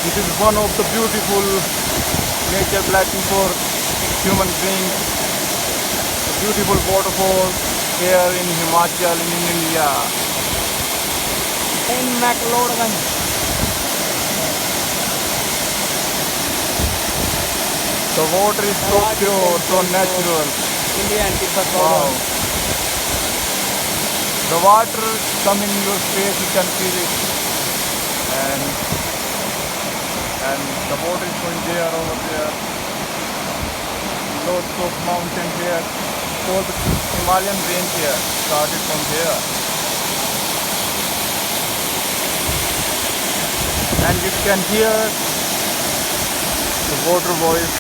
This is one of the beautiful nature blessing for human beings. The beautiful waterfall here in Himachal in India. in McLeodganj. The water is so pure, so natural. India and Tibet Wow. border. The water come in your face, you can feel it. And the water is going there, over there. Lots of mountains here. All the Himalayan range here started from here. And you can hear the water voice.